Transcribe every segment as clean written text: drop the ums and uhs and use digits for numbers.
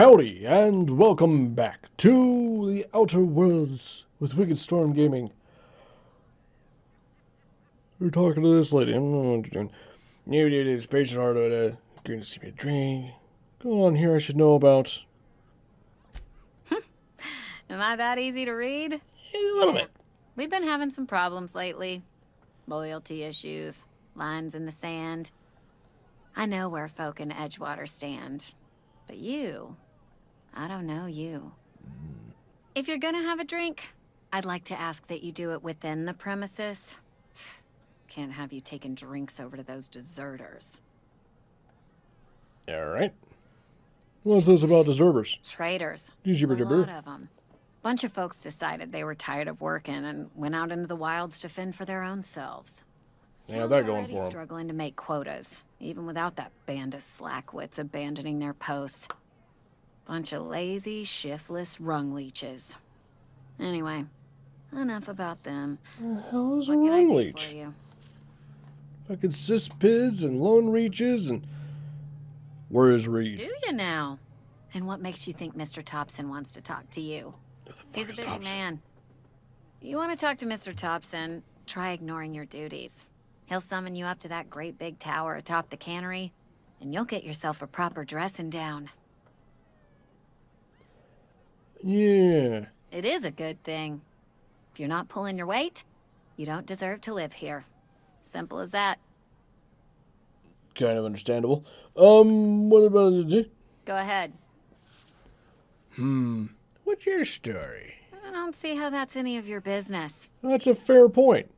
Howdy, and welcome back to the Outer Worlds with Wickedstorm Gaming. We're talking to this lady. I don't know what you're doing. It's patient hard going to see me a drink. Go on here, I should know about. Am I that easy to read? A little bit. We've been having some problems lately. Loyalty issues, lines in the sand. I know where folk in Edgewater stand. But you, I don't know you. If you're gonna have a drink, I'd like to ask that you do it within the premises. Can't have you taking drinks over to those deserters. Alright. What's this about deserters? Traitors. A lot of them. Bunch of folks decided they were tired of working and went out into the wilds to fend for their own selves. Yeah, that going for them. Struggling to make quotas, even without that band of slackwits abandoning their posts. Bunch of lazy, shiftless rung leeches. Anyway, enough about them. The hell is a What can I rung do leech? for you? Fucking cispids and lone reaches and... Where is Reed? Do you now? And what makes you think Mr. Tobson wants to talk to you? He's a busy man. You want to talk to Mr. Tobson, try ignoring your duties. He'll summon you up to that great big tower atop the cannery, and you'll get yourself a proper dressing down. Yeah. It is a good thing. If you're not pulling your weight, you don't deserve to live here. Simple as that. Kind of understandable. What about it? Go ahead. What's your story? I don't see how that's any of your business. That's a fair point.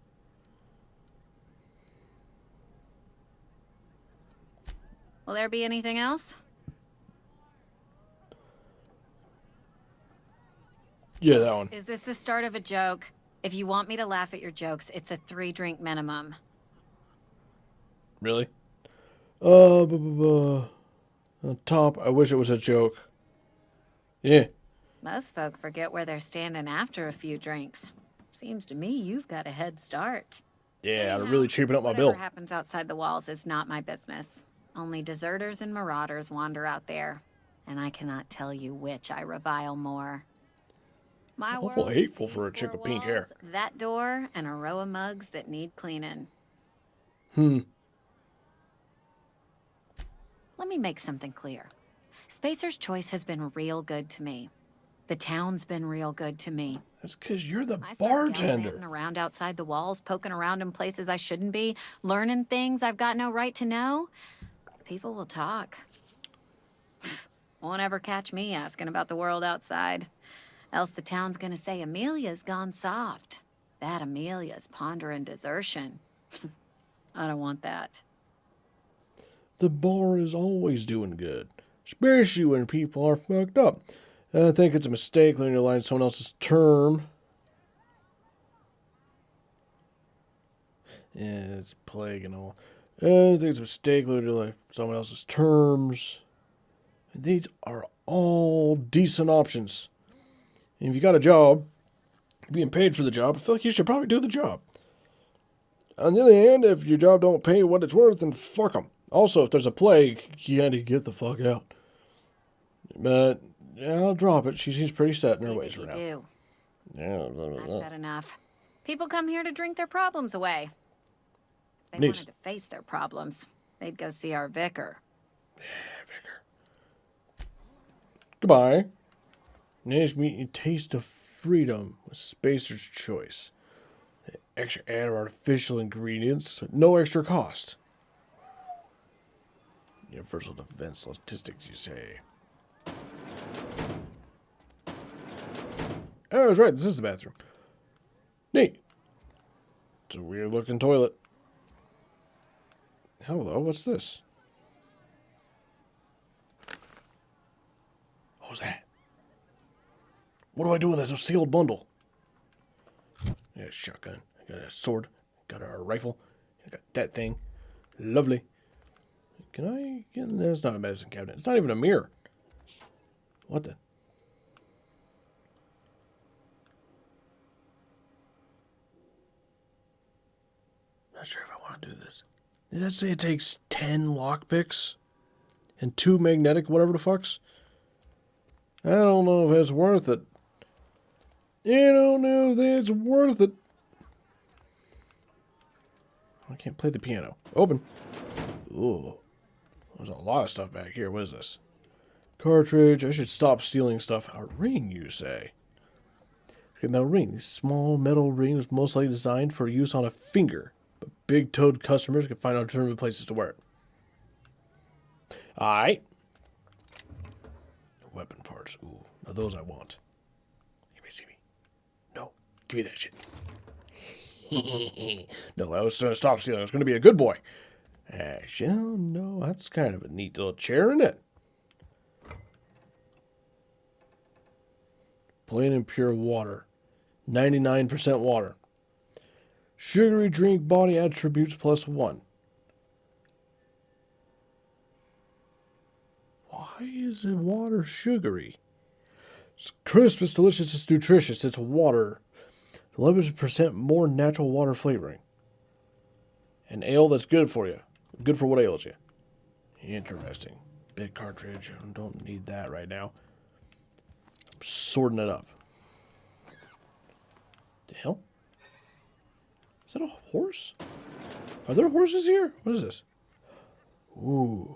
Will there be anything else? Yeah, that one. Is this the start of a joke? If you want me to laugh at your jokes, it's a 3-drink minimum. Really? On top, I wish it was a joke. Yeah. Most folk forget where they're standing after a few drinks. Seems to me you've got a head start. Yeah, I'm really cheaping up my Whatever bill. happens outside the walls is not my business. Only deserters and marauders wander out there, and I cannot tell you which I revile more. My Awful world is hateful these for a chick 4 with pink hair. walls, that door, and a row of mugs that need cleaning. Let me make something clear. Spacer's Choice has been real good to me. The town's been real good to me. That's because you're the I start bartender. gallivanting around outside the walls, poking around in places I shouldn't be, learning things I've got no right to know. People will talk. Won't ever catch me asking about the world outside. Else the town's gonna say Amelia's gone soft. That Amelia's pondering desertion. I don't want that. The bar is always doing good, especially when people are fucked up. I think it's a mistake letting your line on someone else's term. Yeah, it's plague and all. I think it's a mistake letting your line on someone else's terms. And these are all decent options. And if you got a job, you're being paid for the job, I feel like you should probably do the job. On the other hand, if your job don't pay what it's worth, then fuck them. Also, if there's a plague, you gotta get the fuck out. But yeah, I'll drop it. She seems pretty set in her ways right now. Do. Yeah, I've said enough. People come here to drink their problems away. If they Neat. wanted to face their problems, they'd go see our vicar. Vicar. Goodbye. Nice meeting you. Taste of freedom with Spacer's Choice. The extra add of artificial ingredients at no extra cost. Universal defense statistics, you say. Oh, I was right. This is the bathroom. Neat. It's a weird looking toilet. Hello, what's this? What was that? What do I do with this sealed bundle? I got a shotgun. I got a sword. I got a rifle. I got that thing. Lovely. Can I get in there? It's not a medicine cabinet. It's not even a mirror. What the? Not sure if I want to do this. Did that say it takes 10 lockpicks? And 2 magnetic whatever the fucks? I don't know if it's worth it. I don't know if it's worth it. I can't play the piano. Open. Ooh. There's a lot of stuff back here. What is this? Cartridge. I should stop stealing stuff. A ring, you say? Okay, metal ring. This small metal ring was most likely designed for use on a finger, but big-toed customers can find alternative places to wear it. Alright. Weapon parts. Ooh. Now those I want. You may see me. No. Give me that shit. No, I was stop stealing. I was going to be a good boy. Shall no, that's kind of a neat little chair, isn't it? Plain and pure water. 99% water. Sugary drink body attributes +1. Why is it water sugary? It's crisp, it's delicious, it's nutritious, it's water. 11% more natural water flavoring. An ale that's good for you. Good for what ails you. Interesting. Big cartridge. I don't need that right now. I'm sorting it up. The hell? Is that a horse? Are there horses here? What is this? Ooh.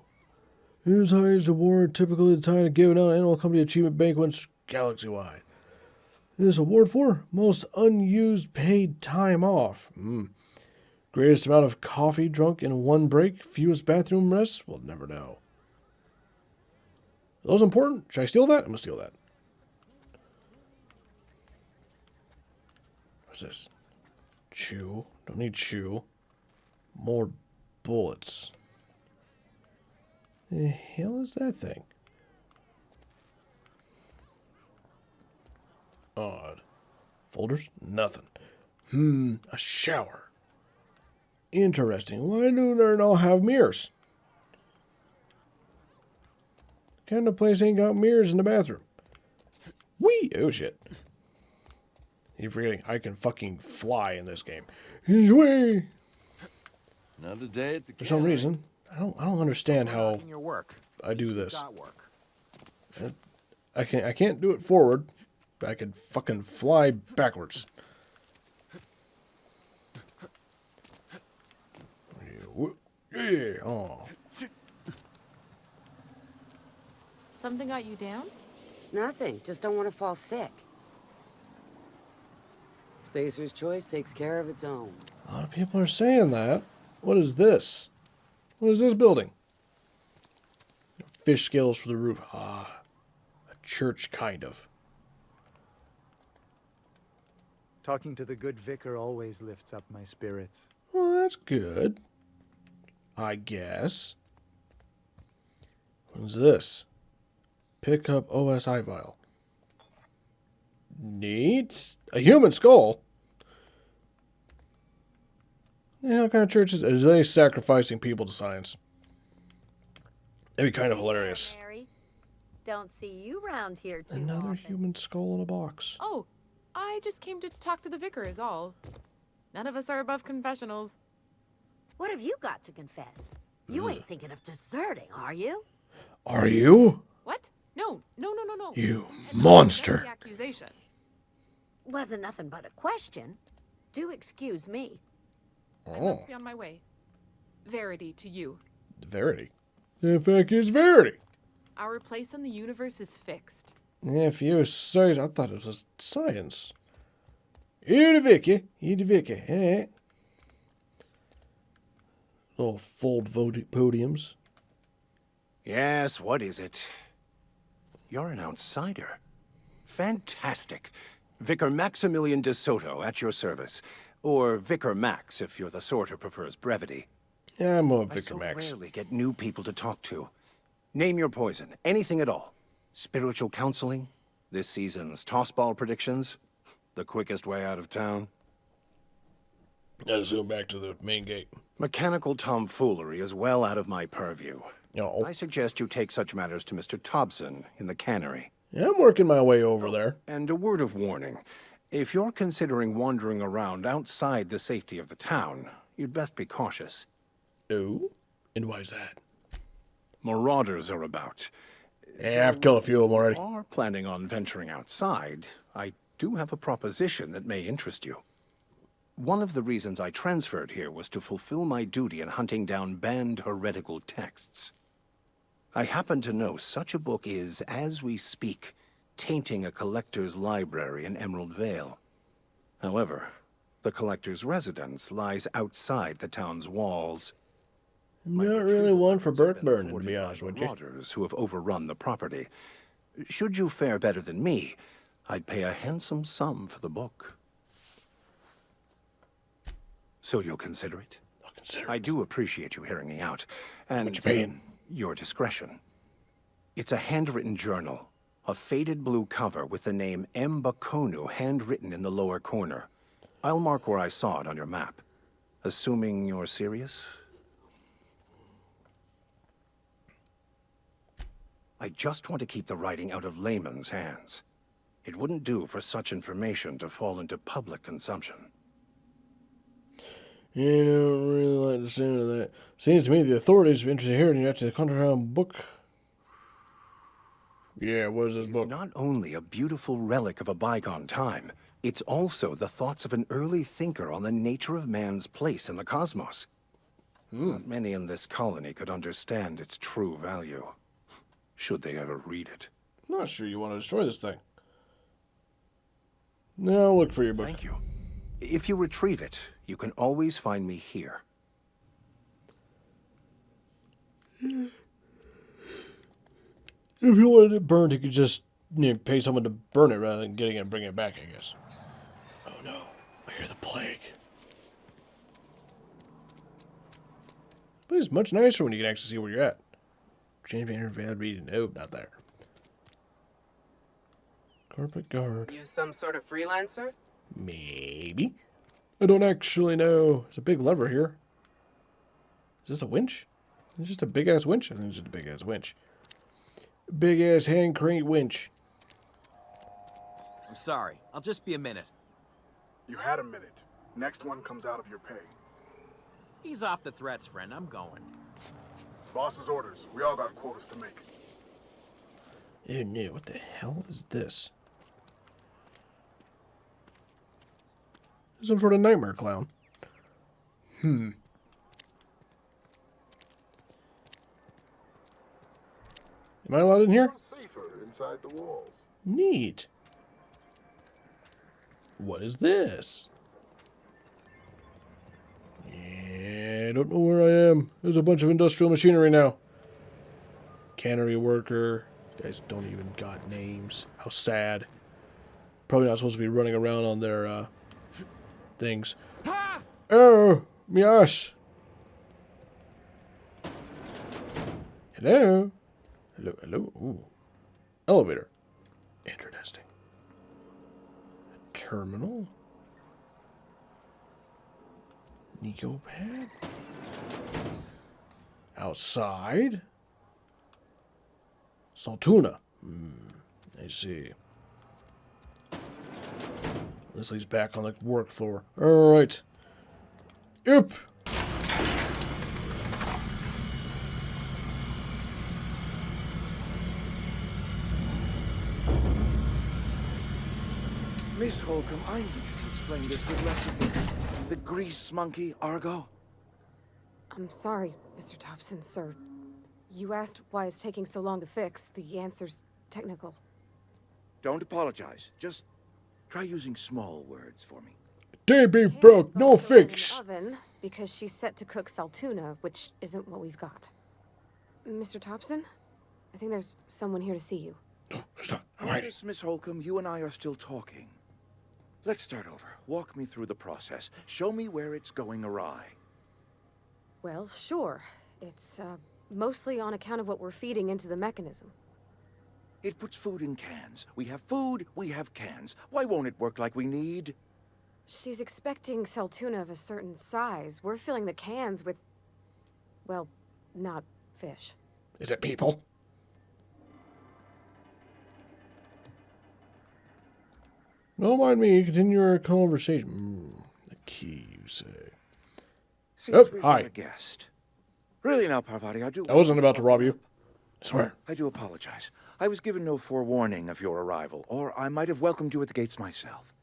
Here's how is the award typically the time of giving out annual company achievement banquets galaxy-wide. This award for most unused paid time off. Greatest amount of coffee drunk in one break, fewest bathroom rests? We'll never know. Are those important? Should I steal that? I'm gonna steal that. What's this? Chew. Don't need chew. More bullets. The hell is that thing? Odd. Folders? Nothing. A shower. Interesting. Why do they all have mirrors? What kind of place ain't got mirrors in the bathroom? Whee! Oh shit. You're forgetting I can fucking fly in this game. Enjoy! Another day at the For some reason, I don't understand how your work. I do this. Got work. I can't do it forward, but I can fucking fly backwards. Yeah. Oh. Something got you down? Nothing. Just don't want to fall sick. Spacer's Choice takes care of its own. A lot of people are saying that. What is this? What is this building? Fish scales for the roof. Ah, a church, kind of. Talking to the good vicar always lifts up my spirits. Well, that's good. I guess. What's this? Pick up OSI vial. Neat. A human skull? Yeah, what kind of church is it? Is they sacrificing people to science? That'd be kind of hilarious. Mary, don't see you round here too Another often. human skull in a box. Oh, I just came to talk to the vicar is all. None of us are above confessionals. What have you got to confess? You ain't thinking of deserting, are you? Are you? What? No. You And monster. that's the accusation. Wasn't nothing but a question. Do excuse me. I Oh, must be on my way. Verity to you. Verity. The fuck is Verity? Our place in the universe is fixed. If you say, I thought it was science. Here the Vicky, eh? Little fold podiums. Yes, what is it? You're an outsider. Fantastic. Vicar Maximilian de Soto at your service. Or Vicar Max, if you're the sort who prefers brevity. Yeah, I'm more I Victor so Max. rarely get new people to talk to. Name your poison, anything at all. Spiritual counseling? This season's tossball predictions? The quickest way out of town? Gotta zoom back to the main gate. Mechanical tomfoolery is well out of my purview. Oh, I suggest you take such matters to Mr. Tobson in the cannery. yeah, I'm working my way over there. And a word of warning. If you're considering wandering around outside the safety of the town, you'd best be cautious. Oh, and why is that? Marauders are about. Yeah, I've killed a few of them already. If you are planning on venturing outside, I do have a proposition that may interest you. One of the reasons I transferred here was to fulfill my duty in hunting down banned heretical texts. I happen to know such a book is, as we speak, tainting a collector's library in Emerald Vale. However, the collector's residence lies outside the town's walls. My Not really retrieval one for efforts have Burke been burning, to thwarted be by honest with you. marauders who have overrun the property. Should you fare better than me, I'd pay a handsome sum for the book. So you'll consider it? I'll consider I it. do appreciate you hearing me out, and What you paying? your discretion. It's a handwritten journal, a faded blue cover with the name M. Bakonu handwritten in the lower corner. I'll mark where I saw it on your map. Assuming you're serious? I just want to keep the writing out of layman's hands. It wouldn't do for such information to fall into public consumption. You don't really like the sound of that. Seems to me the authorities are interested here in you after the contraband book. Yeah, what is this It's book? not only a beautiful relic of a bygone time, it's also the thoughts of an early thinker on the nature of man's place in the cosmos. Not many in this colony could understand its true value, should they ever read it. I'm not sure you want to destroy this thing. Now look for your book. Thank you. If you retrieve it, you can always find me here. If you wanted it burned, you could just pay someone to burn it rather than getting it and bring it back, I guess. Oh no, I hear the plague. But it's much nicer when you can actually see where you're at. Change banner, bad reading. Nope, not there. Carpet guard. You some sort of freelancer? Maybe. I don't actually know. There's a big lever here. Is this a winch? It's just a big ass winch. I think it's just a big ass winch. Big ass hand crank winch. I'm sorry. I'll just be a minute. You had a minute. Next one comes out of your pay. Ease off the threats, friend. I'm going. Boss's orders. We all got quotas to make. Oh no, what the hell is this? Some sort of nightmare clown. Am I allowed in here? Safer inside the walls. Neat. What is this? Yeah, I don't know where I am. There's a bunch of industrial machinery now. Cannery worker. You guys don't even got names. How sad. Probably not supposed to be running around on their things. Oh, Miash. Hello. Hello, hello. Ooh. Elevator. Interesting. Terminal. Necopad. Outside. Saltuna. I see. Leslie's back on the work floor. All right. Yep. Miss Holcomb, I need you to explain this with less of the grease monkey argo. I'm sorry, Mr. Tobson, sir. You asked why it's taking so long to fix. The answer's technical. Don't apologize. Just try using small words for me. DB broke, no fix. Oven because she's set to cook saltuna, which isn't what we've got. Mr. Tobson, I think there's someone here to see you. No, there's not. I'm hiding. Notice, Miss Holcomb, you and I are still talking. Let's start over. Walk me through the process. Show me where it's going awry. Well, sure. It's mostly on account of what we're feeding into the mechanism. It puts food in cans. We have food, we have cans. Why won't it work like we need? She's expecting saltuna of a certain size. We're filling the cans with, well, not fish. Is it people? Don't mind me. Continue our conversation. The key, you say. Seems Oh, we've hi. got a guest. Really now, Parvati, I do. I wasn't about to rob you. swear. I do apologize. I was given no forewarning of your arrival, or I might have welcomed you at the gates myself.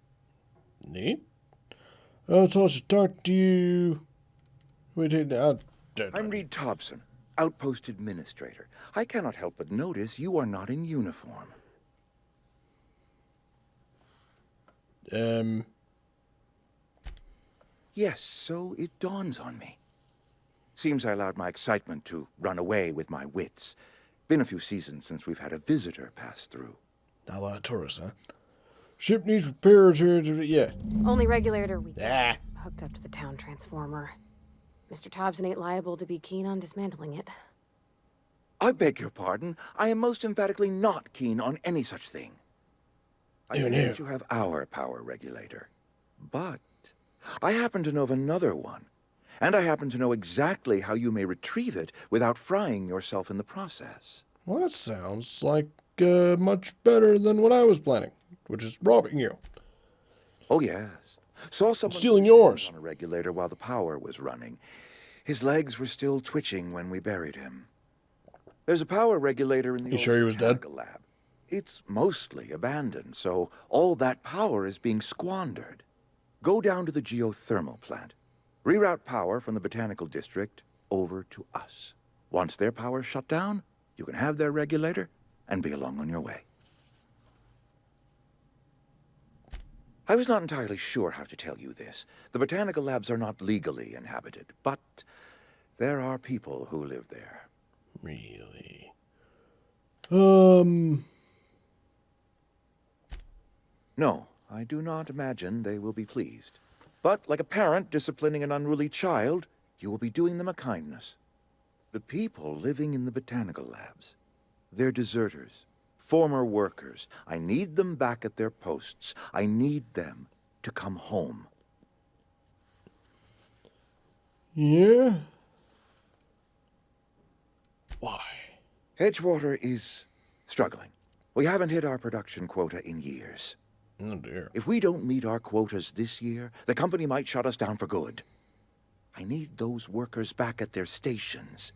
Neat. So I should talk to you. I'm Reed Tobson, Outpost Administrator. I cannot help but notice you are not in uniform. Yes, so it dawns on me. Seems I allowed my excitement to run away with my wits. Been a few seasons since we've had a visitor pass through. Not a lot of tourists, huh? Ship needs repairs here. Yeah. Only regulator we got hooked up to the town transformer. Mr. Tobson ain't liable to be keen on dismantling it. I beg your pardon. I am most emphatically not keen on any such thing. I know that you have our power regulator, but I happen to know of another one, and I happen to know exactly how you may retrieve it without frying yourself in the process. Well, that sounds like much better than what I was planning, which is robbing you. Oh, yes. Saw someone stealing yours on a regulator while the power was running. His legs were still twitching when we buried him. There's a power regulator in the sure he was dead? lab. It's mostly abandoned, so all that power is being squandered. Go down to the geothermal plant. Reroute power from the Botanical District over to us. Once their power's shut down, you can have their regulator and be along on your way. I was not entirely sure how to tell you this. The botanical labs are not legally inhabited, but there are people who live there. Really? No, I do not imagine they will be pleased. But like a parent disciplining an unruly child, you will be doing them a kindness. The people living in the botanical labs, they're deserters, former workers. I need them back at their posts. I need them to come home. Yeah? Why? Edgewater is struggling. We haven't hit our production quota in years. Oh, dear. If we don't meet our quotas this year, the company might shut us down for good. I need those workers back at their stations.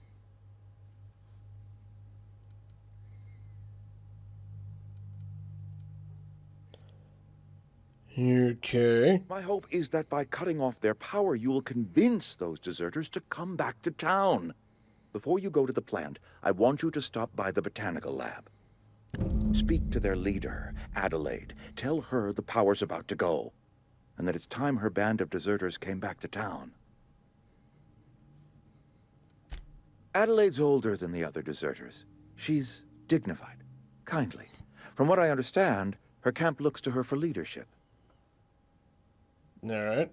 Okay. My hope is that by cutting off their power, you will convince those deserters to come back to town. Before you go to the plant, I want you to stop by the botanical lab. Speak to their leader, Adelaide. Tell her the power's about to go, and that it's time her band of deserters came back to town. Adelaide's older than the other deserters. She's dignified, kindly. From what I understand, her camp looks to her for leadership. All right.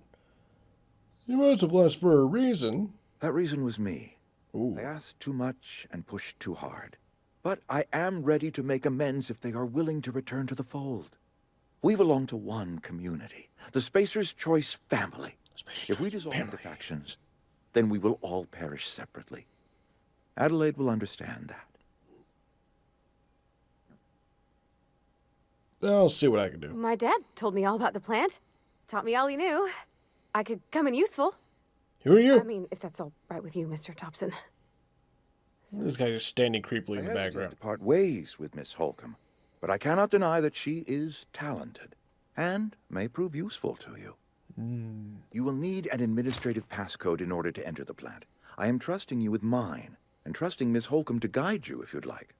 You must have left for a reason. That reason was me. Ooh. I asked too much and pushed too hard. But I am ready to make amends if they are willing to return to the fold. We belong to one community, the Spacer's Choice family. If we dissolve into factions, then we will all perish separately. Adelaide will understand that. I'll see what I can do. My dad told me all about the plant. Taught me all he knew. I could come in useful. Who are you? I mean, if that's all right with you, Mr. Thompson. This guy's just standing creepily in the I hesitate background. to part ways with Miss Holcomb, but I cannot deny that she is talented and may prove useful to you. You will need an administrative passcode in order to enter the plant. I am trusting you with mine, and trusting Miss Holcomb to guide you if you'd like.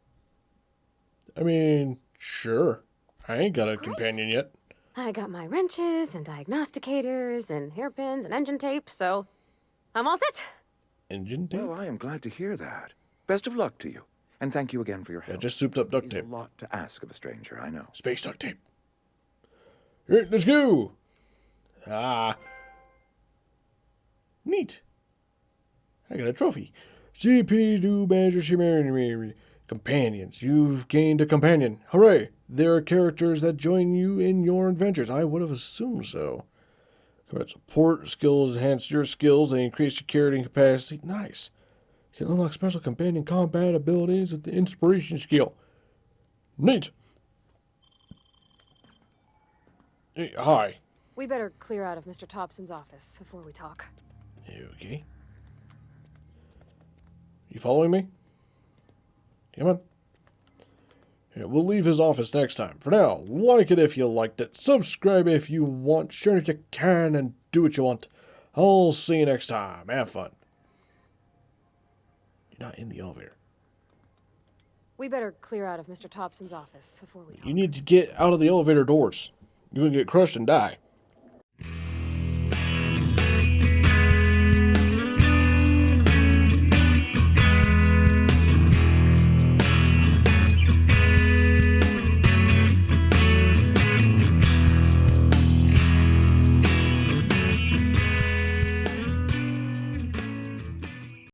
I mean, sure. I ain't got a companion yet. I got my wrenches and diagnosticators and hairpins and engine tape, so I'm all set. Engine tape? Well, I am glad to hear that. Best of luck to you, and thank you again for your help. Yeah, just souped up duct It's tape. a lot to ask of a stranger, I know. Space duct tape. All right, let's go. Ah. Neat. I got a trophy. CP2 manager companions. You've gained a companion. Hooray. There are characters that join you in your adventures. I would have assumed so. Correct support skills enhance your skills and increase your carrying capacity. Nice. You can unlock special companion combat abilities with the inspiration skill. Neat. Hey, hi. We better clear out of Mr. Thompson's office before we talk. Okay. You following me? Come on. Yeah, we'll leave his office next time. For now, like it if you liked it, subscribe if you want, share if you can, and do what you want. I'll see you next time. Have fun. You're not in the elevator. We better clear out of Mr. Thompson's office before we talk. You need to get out of the elevator doors. You're going to get crushed and die.